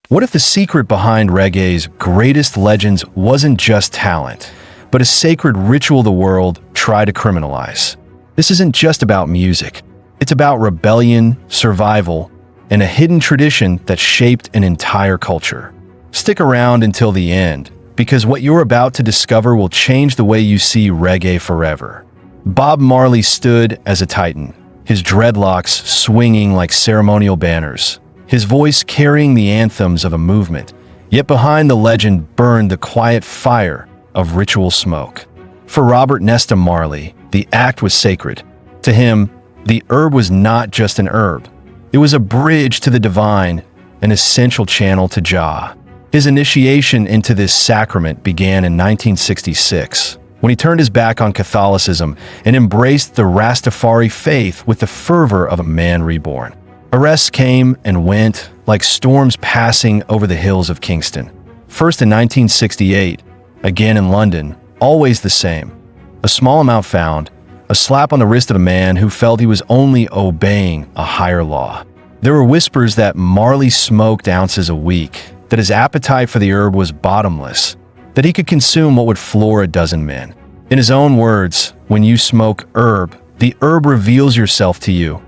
What if the secret behind reggae's greatest legends wasn't just talent, but a sacred ritual the world tried to criminalize? This isn't just about music. It's about rebellion, survival, and a hidden tradition that shaped an entire culture. Stick around until the end, because what you're about to discover will change the way you see reggae forever. Bob Marley stood as a titan, his dreadlocks swinging like ceremonial banners, his voice carrying the anthems of a movement. Yet behind the legend burned the quiet fire of ritual smoke. For Robert Nesta Marley, the act was sacred. To him, the herb was not just an herb. It was a bridge to the divine, an essential channel to Jah. His initiation into this sacrament began in 1966, when he turned his back on Catholicism and embraced the Rastafari faith with the fervor of a man reborn. Arrests came and went like storms passing over the hills of Kingston. First in 1968, again in London, always the same. A small amount found, a slap on the wrist of a man who felt he was only obeying a higher law. There were whispers that Marley smoked ounces a week, that his appetite for the herb was bottomless, that he could consume what would floor a dozen men. In his own words, when you smoke herb, the herb reveals yourself to you,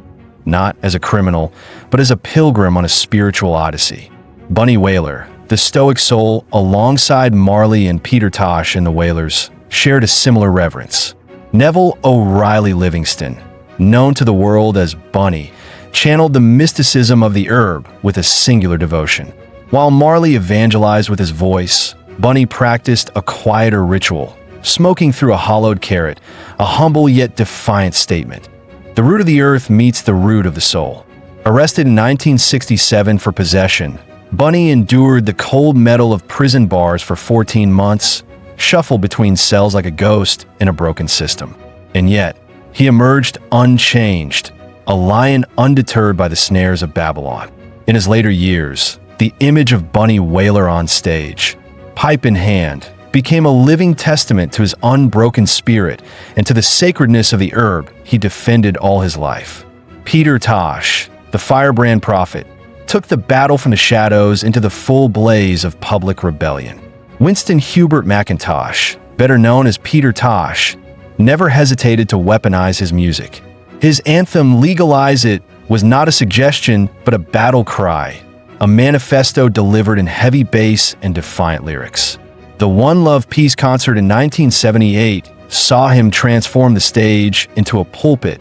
not as a criminal, but as a pilgrim on a spiritual odyssey. Bunny Wailer, the stoic soul, alongside Marley and Peter Tosh in the Wailers, shared a similar reverence. Neville O'Reilly Livingston, known to the world as Bunny, channeled the mysticism of the herb with a singular devotion. While Marley evangelized with his voice, Bunny practiced a quieter ritual, smoking through a hollowed carrot, a humble yet defiant statement. The root of the earth meets the root of the soul. Arrested in 1967 for possession, Bunny endured the cold metal of prison bars for 14 months, shuffled between cells like a ghost in a broken system. And yet, he emerged unchanged, a lion undeterred by the snares of Babylon. In his later years, the image of Bunny Wailer on stage, pipe in hand, became a living testament to his unbroken spirit and to the sacredness of the herb he defended all his life. Peter Tosh, the firebrand prophet, took the battle from the shadows into the full blaze of public rebellion. Winston Hubert McIntosh, better known as Peter Tosh, never hesitated to weaponize his music. His anthem, "Legalize It," was not a suggestion, but a battle cry, a manifesto delivered in heavy bass and defiant lyrics. The One Love Peace concert in 1978 saw him transform the stage into a pulpit,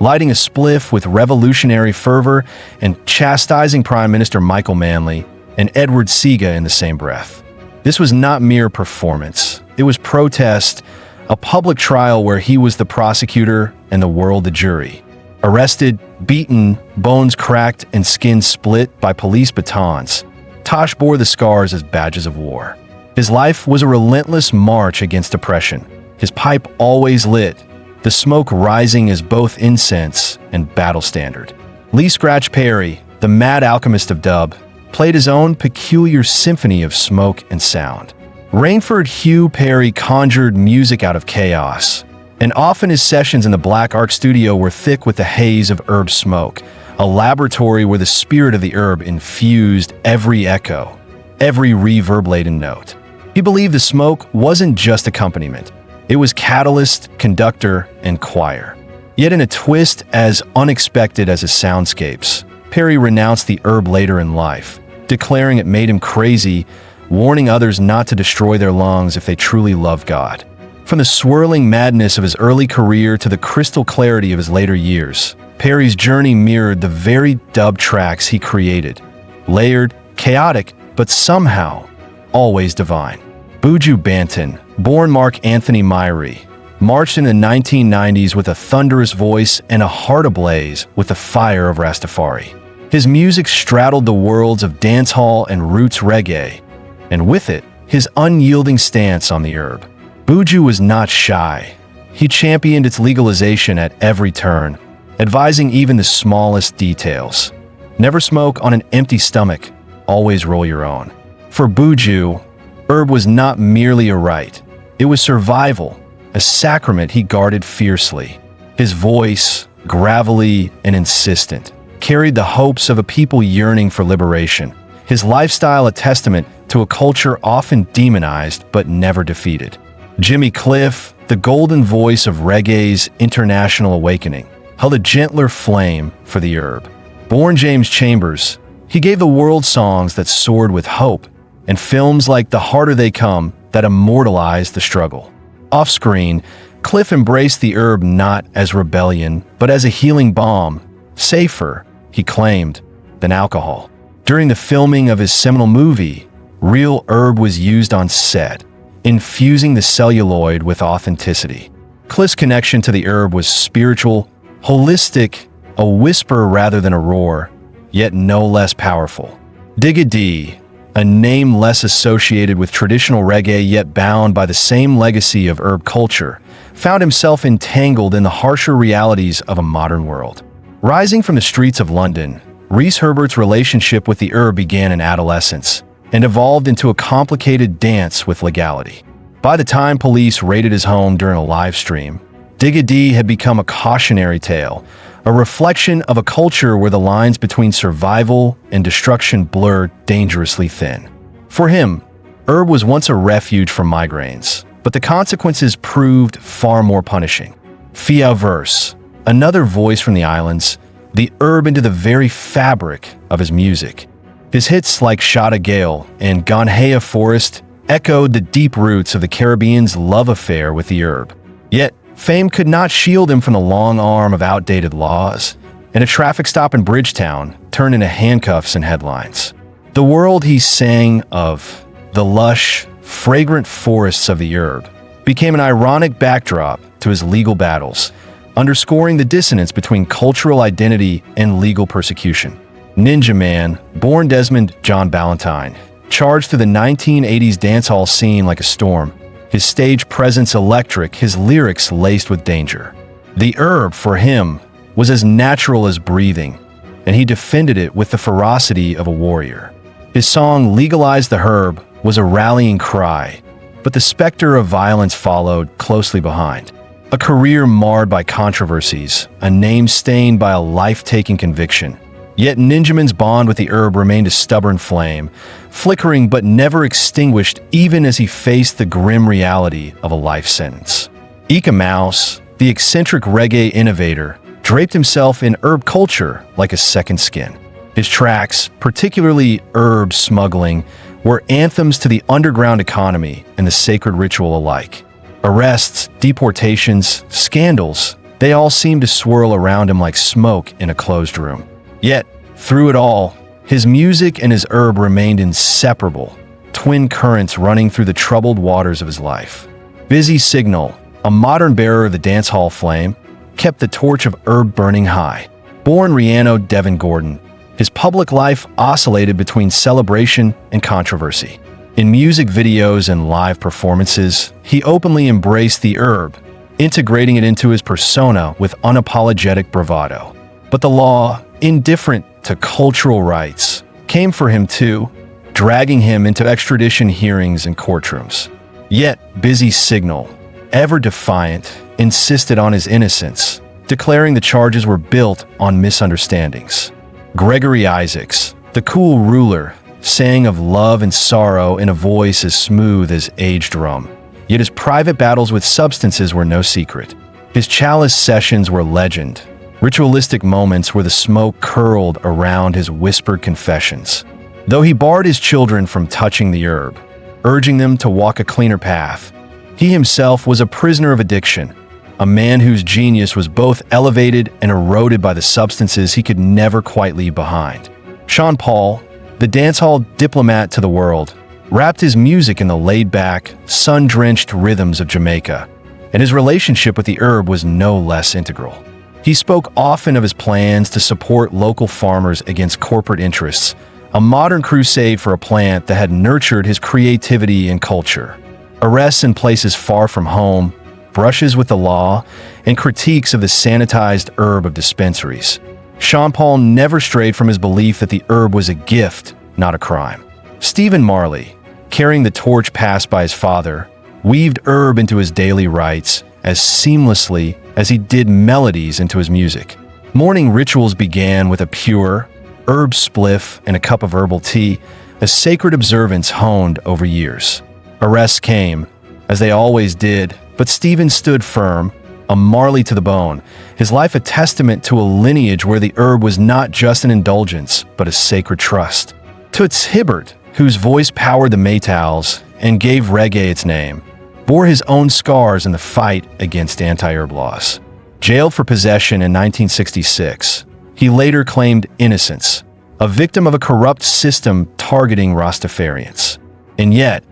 lighting a spliff with revolutionary fervor and chastising Prime Minister Michael Manley and Edward Seaga in the same breath. This was not mere performance. It was protest, a public trial where he was the prosecutor and the world the jury. Arrested, beaten, bones cracked, and skin split by police batons, Tosh bore the scars as badges of war. His life was a relentless march against oppression, his pipe always lit, the smoke rising as both incense and battle standard. Lee Scratch Perry, the mad alchemist of dub, played his own peculiar symphony of smoke and sound. Rainford Hugh Perry conjured music out of chaos, and often his sessions in the Black Ark studio were thick with the haze of herb smoke, a laboratory where the spirit of the herb infused every echo, every reverberating note. He believed the smoke wasn't just accompaniment. It was catalyst, conductor, and choir. Yet in a twist as unexpected as his soundscapes, Perry renounced the herb later in life, declaring it made him crazy, warning others not to destroy their lungs if they truly loved God. From the swirling madness of his early career to the crystal clarity of his later years, Perry's journey mirrored the very dub tracks he created. Layered, chaotic, but somehow always divine. Buju Banton, born Mark Anthony Myrie, marched in the 1990s with a thunderous voice and a heart ablaze with the fire of Rastafari. His music straddled the worlds of dancehall and roots reggae, and with it, his unyielding stance on the herb. Buju was not shy. He championed its legalization at every turn, advising even the smallest details. Never smoke on an empty stomach, always roll your own. For Buju, herb was not merely a rite, it was survival, a sacrament he guarded fiercely. His voice, gravelly and insistent, carried the hopes of a people yearning for liberation. his lifestyle a testament to a culture often demonized but never defeated. Jimmy Cliff, the golden voice of reggae's international awakening, held a gentler flame for the herb. Born James Chambers, he gave the world songs that soared with hope and films like The Harder They Come that immortalized the struggle. Off-screen, Cliff embraced the herb not as rebellion, but as a healing balm, safer, he claimed, than alcohol. During the filming of his seminal movie, real herb was used on set, infusing the celluloid with authenticity. Cliff's connection to the herb was spiritual, holistic, a whisper rather than a roar, yet no less powerful. Digga D, a name less associated with traditional reggae yet bound by the same legacy of herb culture, found himself entangled in the harsher realities of a modern world. Rising from the streets of London, Reese Herbert's relationship with the herb began in adolescence and evolved into a complicated dance with legality. By the time police raided his home during a live stream, Digga D had become a cautionary tale, a reflection of a culture where the lines between survival and destruction blurred dangerously thin. For him, herb was once a refuge from migraines, but the consequences proved far more punishing. Fia Verse, another voice from the islands, the herb into the very fabric of his music. His hits like Shada Gale and Ganhea Forest echoed the deep roots of the Caribbean's love affair with the herb. Yet, fame could not shield him from the long arm of outdated laws, and a traffic stop in Bridgetown turned into handcuffs and headlines. The world he sang of, the lush, fragrant forests of the herb, became an ironic backdrop to his legal battles, underscoring the dissonance between cultural identity and legal persecution. Ninja Man, born Desmond John Ballantyne, charged through the 1980s dancehall scene like a storm, his stage presence electric, his lyrics laced with danger. The herb, for him, was as natural as breathing, and he defended it with the ferocity of a warrior. His song Legalize the Herb was a rallying cry, but the specter of violence followed closely behind. A career marred by controversies, a name stained by a life-taking conviction. Yet Ninjaman's bond with the herb remained a stubborn flame, flickering but never extinguished even as he faced the grim reality of a life sentence. Ika Mouse, the eccentric reggae innovator, draped himself in herb culture like a second skin. His tracks, particularly Herb Smuggling, were anthems to the underground economy and the sacred ritual alike. Arrests, deportations, scandals, they all seemed to swirl around him like smoke in a closed room. Yet, through it all, his music and his herb remained inseparable, twin currents running through the troubled waters of his life. Busy Signal, a modern bearer of the dancehall flame, kept the torch of herb burning high. Born Riano Devin Gordon, his public life oscillated between celebration and controversy. In music videos and live performances, he openly embraced the herb, integrating it into his persona with unapologetic bravado. But the law, indifferent to cultural rights, came for him too, dragging him into extradition hearings and courtrooms. Yet Busy Signal, ever defiant, insisted on his innocence, declaring the charges were built on misunderstandings. Gregory Isaacs, the cool ruler, sang of love and sorrow in a voice as smooth as aged rum. Yet his private battles with substances were no secret. His chalice sessions were legend, ritualistic moments where the smoke curled around his whispered confessions. Though he barred his children from touching the herb, urging them to walk a cleaner path, he himself was a prisoner of addiction, a man whose genius was both elevated and eroded by the substances he could never quite leave behind. Sean Paul, the dancehall diplomat to the world, wrapped his music in the laid-back, sun-drenched rhythms of Jamaica, and his relationship with the herb was no less integral. He spoke often of his plans to support local farmers against corporate interests, a modern crusade for a plant that had nurtured his creativity and culture. Arrests in places far from home, brushes with the law, and critiques of the sanitized herb of dispensaries. Sean Paul never strayed from his belief that the herb was a gift, not a crime. Stephen Marley, carrying the torch passed by his father, weaved herb into his daily rites as seamlessly as he did melodies into his music. Morning rituals began with a pure herb spliff and a cup of herbal tea, a sacred observance honed over years. Arrests came, as they always did, but Stephen stood firm, a Marley to the bone, his life a testament to a lineage where the herb was not just an indulgence, but a sacred trust. Toots Hibbert, whose voice powered the Maytals and gave reggae its name, bore his own scars in the fight against anti-herb laws. Jailed for possession in 1966, he later claimed innocence, a victim of a corrupt system targeting Rastafarians. And yet,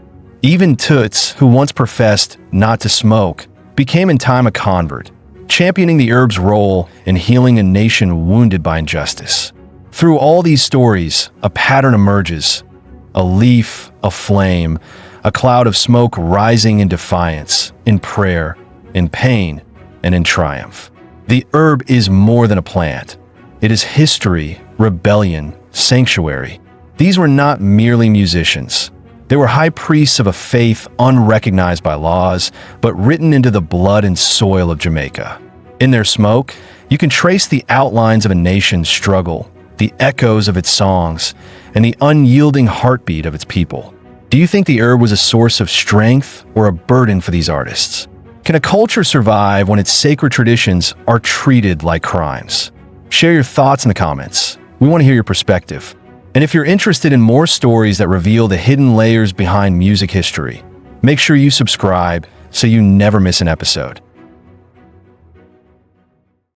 even Toots, who once professed not to smoke, became in time a convert, championing the herb's role in healing a nation wounded by injustice. Through all these stories, a pattern emerges: a leaf, a flame, a cloud of smoke rising in defiance, in prayer, in pain, and in triumph. The herb is more than a plant. It is history, rebellion, sanctuary. These were not merely musicians. They were high priests of a faith unrecognized by laws, but written into the blood and soil of Jamaica. In their smoke, you can trace the outlines of a nation's struggle, the echoes of its songs, and the unyielding heartbeat of its people. Do you think the herb was a source of strength or a burden for these artists? Can a culture survive when its sacred traditions are treated like crimes? Share your thoughts in the comments. We want to hear your perspective. And if you're interested in more stories that reveal the hidden layers behind music history, make sure you subscribe so you never miss an episode.